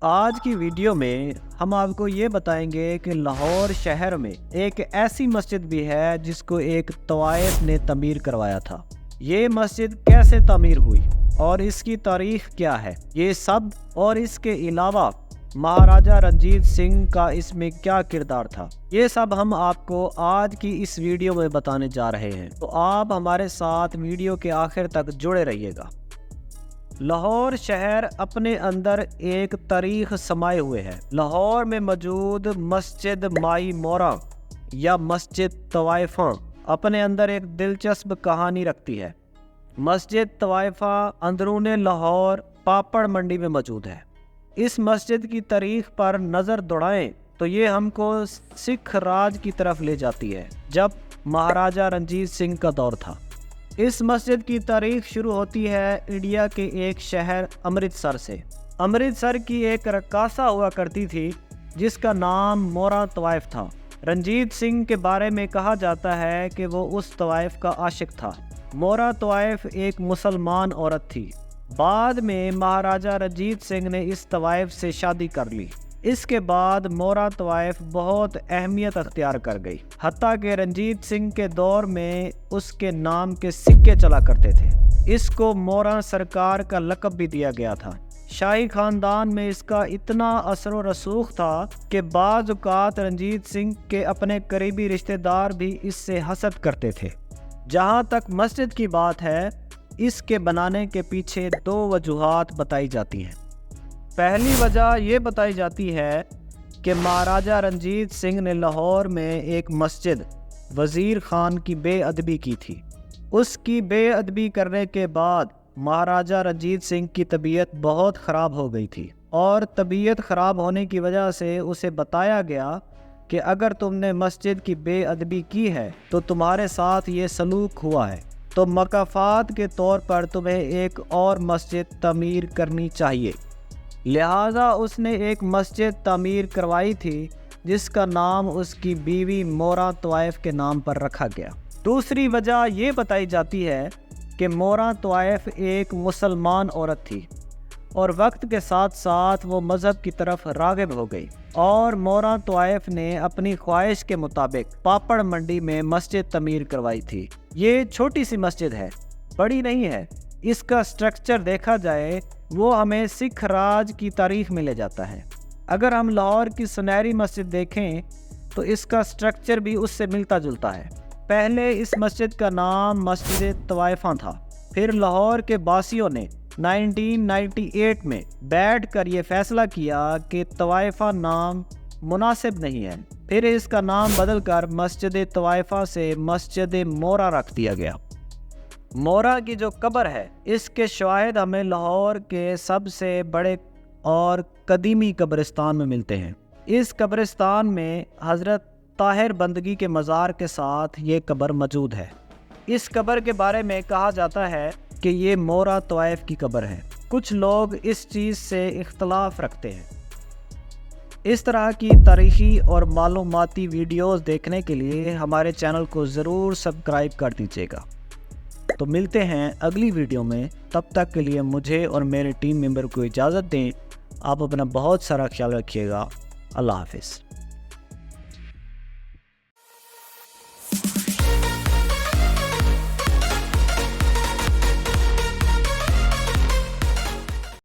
آج کی ویڈیو میں ہم آپ کو یہ بتائیں گے کہ لاہور شہر میں ایک ایسی مسجد بھی ہے جس کو ایک طوائف نے تعمیر کروایا تھا۔ یہ مسجد کیسے تعمیر ہوئی اور اس کی تاریخ کیا ہے، یہ سب اور اس کے علاوہ مہاراجہ رنجیت سنگھ کا اس میں کیا کردار تھا، یہ سب ہم آپ کو آج کی اس ویڈیو میں بتانے جا رہے ہیں، تو آپ ہمارے ساتھ ویڈیو کے آخر تک جڑے رہیے گا۔ لاہور شہر اپنے اندر ایک تاریخ سمائے ہوئے ہے۔ لاہور میں موجود مسجد مائی مورا یا مسجد طوائفاں اپنے اندر ایک دلچسپ کہانی رکھتی ہے۔ مسجد طوائفاں اندرون لاہور پاپڑ منڈی میں موجود ہے۔ اس مسجد کی تاریخ پر نظر دوڑائیں تو یہ ہم کو سکھ راج کی طرف لے جاتی ہے، جب مہاراجہ رنجیت سنگھ کا دور تھا۔ اس مسجد کی تاریخ شروع ہوتی ہے انڈیا کے ایک شہر امرتسر سے۔ امرتسر کی ایک رقاصہ ہوا کرتی تھی جس کا نام مورا طوائف تھا۔ رنجیت سنگھ کے بارے میں کہا جاتا ہے کہ وہ اس طوائف کا عاشق تھا۔ مورا طوائف ایک مسلمان عورت تھی۔ بعد میں مہاراجہ رنجیت سنگھ نے اس طوائف سے شادی کر لی۔ اس کے بعد مورا طوائف بہت اہمیت اختیار کر گئی، حتیٰ کہ رنجیت سنگھ کے دور میں اس کے نام کے سکے چلا کرتے تھے۔ اس کو مورا سرکار کا لقب بھی دیا گیا تھا۔ شاہی خاندان میں اس کا اتنا اثر و رسوخ تھا کہ بعض اوقات رنجیت سنگھ کے اپنے قریبی رشتہ دار بھی اس سے حسد کرتے تھے۔ جہاں تک مسجد کی بات ہے، اس کے بنانے کے پیچھے دو وجوہات بتائی جاتی ہیں۔ پہلی وجہ یہ بتائی جاتی ہے کہ مہاراجہ رنجیت سنگھ نے لاہور میں ایک مسجد وزیر خان کی بے ادبی کی تھی۔ اس کی بے ادبی کرنے کے بعد مہاراجہ رنجیت سنگھ کی طبیعت بہت خراب ہو گئی تھی، اور طبیعت خراب ہونے کی وجہ سے اسے بتایا گیا کہ اگر تم نے مسجد کی بے ادبی کی ہے تو تمہارے ساتھ یہ سلوک ہوا ہے، تو مکافات کے طور پر تمہیں ایک اور مسجد تعمیر کرنی چاہیے۔ لہٰذا اس نے ایک مسجد تعمیر کروائی تھی جس کا نام اس کی بیوی مورا طوائف کے نام پر رکھا گیا۔ دوسری وجہ یہ بتائی جاتی ہے کہ مورا طوائف ایک مسلمان عورت تھی، اور وقت کے ساتھ ساتھ وہ مذہب کی طرف راغب ہو گئی، اور مورا طوائف نے اپنی خواہش کے مطابق پاپڑ منڈی میں مسجد تعمیر کروائی تھی۔ یہ چھوٹی سی مسجد ہے، بڑی نہیں ہے۔ اس کا سٹرکچر دیکھا جائے وہ ہمیں سکھ راج کی تاریخ میں لے جاتا ہے۔ اگر ہم لاہور کی سنہری مسجد دیکھیں تو اس کا سٹرکچر بھی اس سے ملتا جلتا ہے۔ پہلے اس مسجد کا نام مسجد طوائفاں تھا، پھر لاہور کے باسیوں نے 1998 میں بیٹھ کر یہ فیصلہ کیا کہ طوائفہ نام مناسب نہیں ہے، پھر اس کا نام بدل کر مسجد طوائفہ سے مسجد مورا رکھ دیا گیا۔ مورا کی جو قبر ہے، اس کے شواہد ہمیں لاہور کے سب سے بڑے اور قدیمی قبرستان میں ملتے ہیں۔ اس قبرستان میں حضرت طاہر بندگی کے مزار کے ساتھ یہ قبر موجود ہے۔ اس قبر کے بارے میں کہا جاتا ہے کہ یہ مورا طوائف کی قبر ہے۔ کچھ لوگ اس چیز سے اختلاف رکھتے ہیں۔ اس طرح کی تاریخی اور معلوماتی ویڈیوز دیکھنے کے لیے ہمارے چینل کو ضرور سبسکرائب کر دیجیے گا۔ تو ملتے ہیں اگلی ویڈیو میں، تب تک کے لیے مجھے اور میرے ٹیم ممبر کو اجازت دیں۔ آپ اپنا بہت سارا خیال رکھیے گا۔ اللہ حافظ۔